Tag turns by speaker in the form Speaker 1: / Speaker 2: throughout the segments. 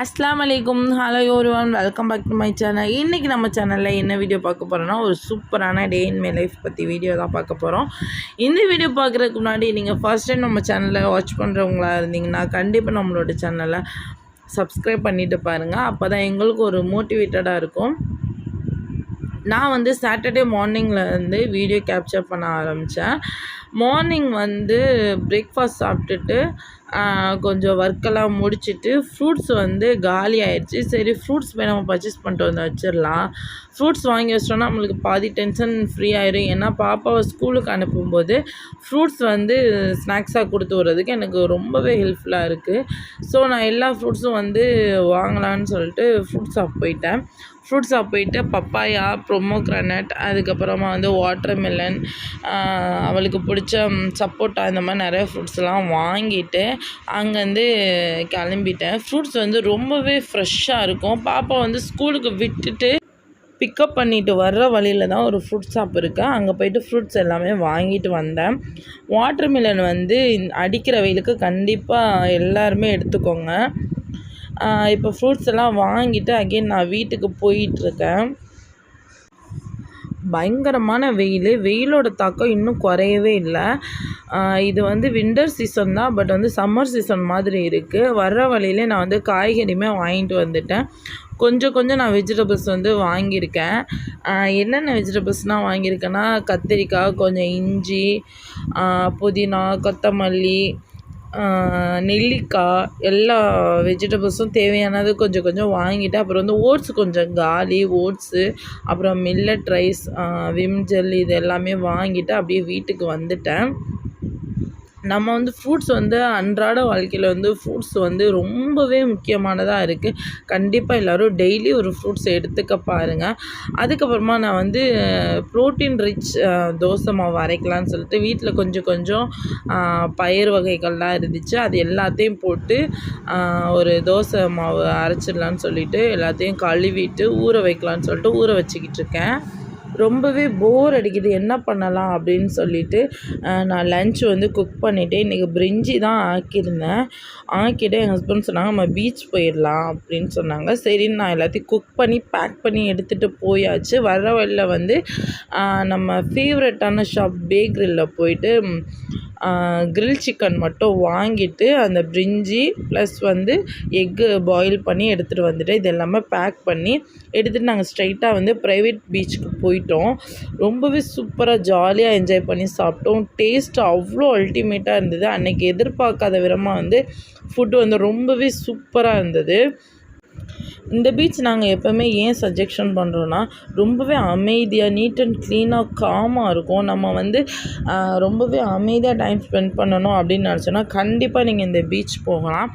Speaker 1: அஸ்ஸலாமு அலைக்கும். Hello everyone, welcome back to my channel. இன்றைக்கி நம்ம சேனலில் என்ன வீடியோ பார்க்க போகிறோன்னா, ஒரு சூப்பரான டே இன் மை லைஃப் பற்றி வீடியோ தான் பார்க்க போகிறோம். இந்த வீடியோ பார்க்குறதுக்கு முன்னாடி நீங்கள் ஃபர்ஸ்ட் டைம் நம்ம சேனலை வாட்ச் பண்ணுறவங்களா இருந்தீங்கன்னா கண்டிப்பாக நம்மளோட சேனலை சப்ஸ்கிரைப் பண்ணிவிட்டு பாருங்கள். அப்போ தான் எங்களுக்கு ஒரு மோட்டிவேட்டடாக இருக்கும். நான் சாட்டர்டே மார்னிங்கில் வீடியோ கேப்சர் பண்ண ஆரம்பித்தேன். மார்னிங் பிரேக்ஃபாஸ்ட் சாப்பிட்டுட்டு கொஞ்சம் ஒர்க்கெல்லாம் முடிச்சுட்டு ஃப்ரூட்ஸ் காலி ஆயிடுச்சு. சரி, ஃப்ரூட்ஸ் போய் நம்ம பர்ச்சேஸ் பண்ணிட்டு வச்சிடலாம். ஃப்ரூட்ஸ் வாங்கி வச்சிட்டோன்னா நம்மளுக்கு பாதி டென்ஷன் ஃப்ரீ ஆயிடும். ஏன்னா பாப்பாவை ஸ்கூலுக்கு அனுப்பும்போது ஃப்ரூட்ஸ் ஸ்நாக்ஸாக கொடுத்து விட்றதுக்கு எனக்கு ரொம்பவே ஹெல்ப்ஃபுல்லாக இருக்குது. ஸோ நான் எல்லா ஃப்ரூட்ஸும் வாங்கலான்னு சொல்லிட்டு ஃப்ரூட்ஸ் ஷாப் போயிட்டு பப்பாயா, பொமோகிரானட், அதுக்கப்புறமா வாட்டர்மெலன், அவளுக்கு பிடிச்ச சப்போட்டா, இந்த மாதிரி நிறைய ஃப்ரூட்ஸ்லாம் வாங்கிட்டு அங்கேருந்து கிளம்பிட்டேன். ஃப்ரூட்ஸ் ரொம்பவே ஃப்ரெஷ்ஷாக இருக்கும். பாப்பா ஸ்கூலுக்கு விட்டுட்டு பிக்கப் பண்ணிவிட்டு வர்ற வழியில் தான் ஒரு ஃப்ரூட் ஷாப் இருக்குது. அங்கே போய்ட்டு ஃப்ரூட்ஸ் எல்லாமே வாங்கிட்டு வந்தேன். வாட்டர்மெலன் அடிக்கிற வெயிலுக்கு கண்டிப்பாக எல்லாருமே எடுத்துக்கோங்க. இப்போ ஃப்ரூட்ஸ் எல்லாம் வாங்கிட்டு அகெயின் நான் வீட்டுக்கு போயிட்டுருக்கேன். பயங்கரமான வெயிலோட தாக்கம் இன்னும் குறையவே இல்லை. இது வின்டர் சீசன் தான், பட் சம்மர் சீசன் மாதிரி இருக்குது. வர்ற வழியிலே நான் காய்கறியுமே வாங்கிட்டு வந்துட்டேன். கொஞ்சம் நான் வெஜிடபிள்ஸ் வாங்கியிருக்கேன். என்னென்ன வெஜிடபிள்ஸ்னால் வாங்கியிருக்கேன்னா, கத்திரிக்காய், கொஞ்சம் இஞ்சி, புதினா, கொத்தமல்லி, நெல்லிக்காய், எல்லா வெஜிடபிள்ஸும் தேவையானது கொஞ்சம் வாங்கிட்டு, அப்புறம் ஓட்ஸ் கொஞ்சம் காலி ஓட்ஸு, அப்புறம் மில்லட் ரைஸ், விம் ஜெல், இது எல்லாமே வாங்கிட்டு அப்படியே வீட்டுக்கு வந்துட்டேன். நம்ம ஃப்ரூட்ஸ் அன்றாட வாழ்க்கையில் ஃப்ரூட்ஸ் ரொம்பவே முக்கியமானதாக இருக்குது. கண்டிப்பாக எல்லோரும் டெய்லி ஒரு ஃப்ரூட்ஸ் எடுத்துக்க பாருங்கள். அதுக்கப்புறமா நான் ப்ரோட்டீன் ரிச் தோசை மாவு அரைக்கலான்னு சொல்லிட்டு வீட்டில் கொஞ்சம் பயிர் வகைகள்லாம் இருந்துச்சு. அது எல்லாத்தையும் போட்டு ஒரு தோசை மாவு அரைச்சிடலான்னு சொல்லிட்டு எல்லாத்தையும் கழுவிட்டு ஊற வைக்கலான்னு சொல்லிட்டு ஊற வச்சுக்கிட்டு இருக்கேன். ரொம்பவே போர் அடிக்குது, என்ன பண்ணலாம் அப்படின்னு சொல்லிட்டு நான் லன்ச் குக் பண்ணிவிட்டு இன்றைக்கி பிரிஞ்சி தான் ஆக்கிட்டு என் ஹஸ்பண்ட் சொன்னாங்க நம்ம பீச் போயிடலாம் அப்படின்னு சொன்னாங்க. சரின்னு நான் எல்லாத்தையும் குக் பண்ணி பேக் பண்ணி எடுத்துகிட்டு போயாச்சு. வர வழியில் நம்ம ஃபேவரட்டான ஷாப் பேக்ரியில் போயிட்டு கிரில் சிக்கன் மட்டும் வாங்கிட்டு அந்த பிரிஞ்சி ப்ளஸ் எக்கு பாயில் பண்ணி எடுத்துகிட்டு வந்துட்டு இது எல்லாமே பேக் பண்ணி எடுத்துகிட்டு நாங்கள் ஸ்ட்ரைட்டாக ப்ரைவேட் பீச்சுக்கு போயிட்டோம். ரொம்பவே சூப்பராக ஜாலியாக என்ஜாய் பண்ணி சாப்பிட்டோம். டேஸ்ட் அவ்வளோ அல்டிமேட்டாக இருந்தது. அன்றைக்கி எதிர்பார்க்காத விதமாக ஃபுட்டு ரொம்பவே சூப்பராக இருந்தது. இந்த பீச் நாங்கள் எப்போவுமே ஏன் சஜெக்ஷன் பண்ணுறோன்னா, ரொம்பவே அமைதியாக நீட் அண்ட் க்ளீனாக காமாக இருக்கும். நம்ம ரொம்பவே அமைதியாக டைம் ஸ்பெண்ட் பண்ணணும் அப்படின்னு நினச்சோன்னா கண்டிப்பாக நீங்கள் இந்த பீச் போகலாம்.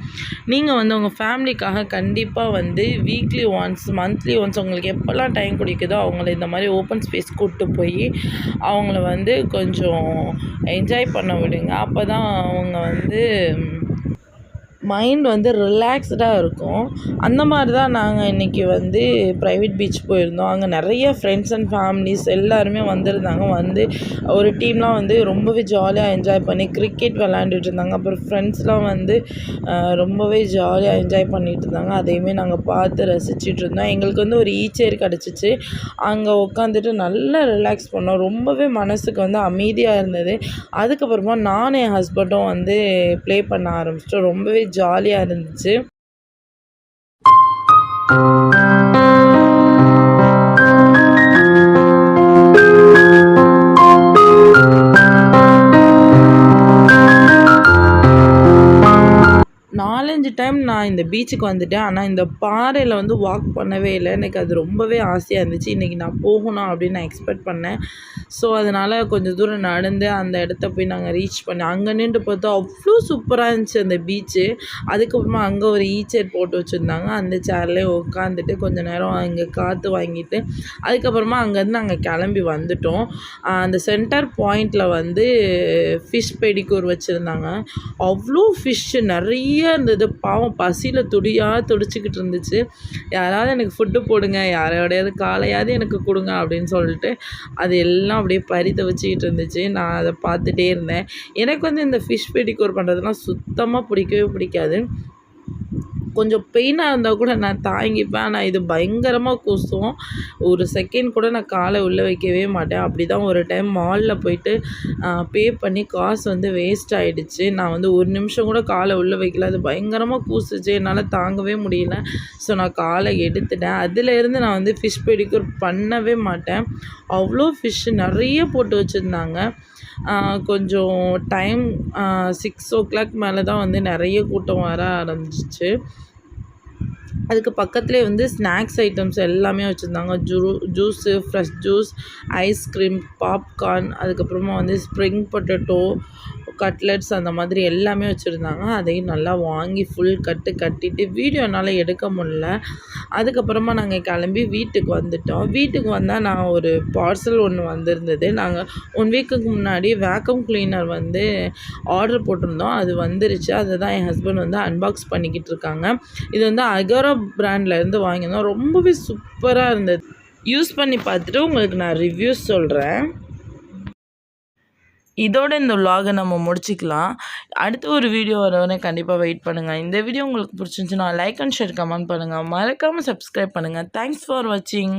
Speaker 1: நீங்கள் உங்கள் ஃபேமிலிக்காக கண்டிப்பாக வீக்லி ஒன்ஸ், மந்த்லி ஒன்ஸ் உங்களுக்கு எப்போல்லாம் டைம் கிடைக்குதோ அவங்கள இந்த மாதிரி ஓப்பன் ஸ்பேஸ் கூப்பிட்டு போய் அவங்கள கொஞ்சம் என்ஜாய் பண்ண விடுங்க. அப்போ தான் அவங்க மைண்ட் ரிலாக்ஸ்டாக இருக்கும். அந்த மாதிரி தான் நாங்கள் இன்றைக்கி ப்ரைவேட் பீச் போயிருந்தோம். அங்கே நிறைய ஃப்ரெண்ட்ஸ் அண்ட் ஃபேமிலிஸ் எல்லாருமே வந்திருந்தாங்க. ஒரு டீம்லாம் ரொம்பவே ஜாலியாக என்ஜாய் பண்ணி கிரிக்கெட் விளாண்டுட்டு இருந்தாங்க. அப்புறம் ஃப்ரெண்ட்ஸ்லாம் ரொம்பவே ஜாலியாக என்ஜாய் பண்ணிகிட்டு இருந்தாங்க. அதையுமே நாங்கள் பார்த்து ரசிச்சுட்டு இருந்தோம். எங்களுக்கு ஒரு ஈச்சேர் கிடச்சிச்சு. அங்கே உட்காந்துட்டு நல்லா ரிலாக்ஸ் பண்ணோம். ரொம்பவே மனசுக்கு அமைதியாக இருந்தது. அதுக்கப்புறமா நானும் என் ஹஸ்பண்டும் ப்ளே பண்ண ஆரம்பிச்சிட்டோம். ரொம்பவே ஜாலியாக இருந்துச்சு. டைம் நான் இந்த பீச்சுக்கு வந்துட்டேன். ஆனால் இந்த பாறையில் வாக் பண்ணவே இல்லை. எனக்கு அது ரொம்பவே ஆசையாக இருந்துச்சு. இன்றைக்கி நான் போகணும் அப்படின்னு நான் எக்ஸ்பெக்ட் பண்ணேன். ஸோ அதனால் கொஞ்சம் தூரம் நடந்து அந்த இடத்த போய் நாங்கள் ரீச் பண்ணேன். அங்கே நின்று பார்த்தா அவ்வளோ சூப்பராக இருந்துச்சு அந்த பீச்சு. அதுக்கப்புறமா அங்கே ஒரு சேர் போட்டு வச்சுருந்தாங்க. அந்த சேர்லேயே உட்காந்துட்டு கொஞ்சம் நேரம் அங்கே காற்று வாங்கிட்டு அதுக்கப்புறமா அங்கேருந்து நாங்கள் கிளம்பி வந்துட்டோம். அந்த சென்டர் பாயிண்டில் ஃபிஷ் பெடிக்கூர் வச்சுருந்தாங்க. அவ்வளோ ஃபிஷ்ஷு நிறைய இருந்தது. பாவம் பசியில் துடிச்சிக்கிட்டு இருந்துச்சு. யாராவது எனக்கு ஃபுட்டு போடுங்க, யாரோடையாவது காலையாவது எனக்கு கொடுங்க அப்படின்னு சொல்லிட்டு அது எல்லாம் அப்படியே பறித்து வச்சுக்கிட்டு இருந்துச்சு. நான் அதை பார்த்துட்டே இருந்தேன். எனக்கு இந்த ஃபிஷ் பெடிக்கூர் பண்ணுறதுலாம் சுத்தமாக பிடிக்கவே பிடிக்காது. கொஞ்சம் பெயினாக இருந்தால் கூட நான் தாங்கிப்பேன். ஆனால் இது பயங்கரமாக கூசும். ஒரு செகண்ட் கூட நான் காலை உள்ளே வைக்கவே மாட்டேன். அப்படி தான் ஒரு டைம் மாலில் போயிட்டு பே பண்ணி காசு வந்து வேஸ்ட் ஆகிடுச்சு. நான் வந்து ஒரு நிமிஷம் கூட காலை உள்ளே வைக்கல. அது பயங்கரமாக கூசுச்சு. என்னால் தாங்கவே முடியல. ஸோ நான் காலை எடுத்துட்டேன். அதிலேருந்து நான் வந்து ஃபிஷ் பெடிக்யூர் பண்ணவே மாட்டேன். அவ்வளோ ஃபிஷ்ஷு நிறைய போட்டு வச்சுருந்தாங்க. கொஞ்சம் டைம் 6:00 மேலே தான் வந்து நிறைய கூட்டம் வர ஆரம்பிச்சிச்சு. அதுக்கு பக்கத்துலேயே வந்து ஸ்நாக்ஸ் ஐட்டம்ஸ் எல்லாமே வச்சுருந்தாங்க. Juice, fresh juice, ice cream, popcorn, அதுக்கப்புறமா வந்து ஸ்ப்ரிங் பொட்டேட்டோ, கட்லெட்ஸ் அந்த மாதிரி எல்லாமே வச்சுருந்தாங்க. அதையும் நல்லா வாங்கி ஃபுல் கட்டிட்டு வீடியோ என்னால் எடுக்க முடில. அதுக்கப்புறமா நாங்கள் கிளம்பி வீட்டுக்கு வந்துட்டோம். வீட்டுக்கு வந்தால் நான் ஒரு பார்சல் ஒன்று வந்திருந்தது. நாங்கள் 1 வீக்குக்கு முன்னாடி வேக்யூம் கிளீனர் வந்து ஆர்டர் போட்டிருந்தோம். அது வந்துருச்சு. அதை தான் என் ஹஸ்பண்ட் வந்து அன்பாக்ஸ் பண்ணிக்கிட்டு இருக்காங்க. இது வந்து அகோரா பிராண்ட்லேருந்து வாங்கியிருந்தோம். ரொம்பவே சூப்பராக இருந்தது. யூஸ் பண்ணி பார்த்துட்டு உங்களுக்கு நான் ரிவ்யூஸ் சொல்கிறேன். இதோட இந்த விலாகை நம்ம முடிச்சிக்கலாம். அடுத்த ஒரு வீடியோ வரவரை கண்டிப்பாக வெயிட் பண்ணுங்கள். இந்த வீடியோ உங்களுக்கு பிடிச்சிருந்துச்சுன்னா லைக் அண்ட் ஷேர் கமெண்ட் பண்ணுங்கள். மறக்காமல் சப்ஸ்கிரைப் பண்ணுங்கள். தேங்க்ஸ் ஃபார் வாட்சிங்.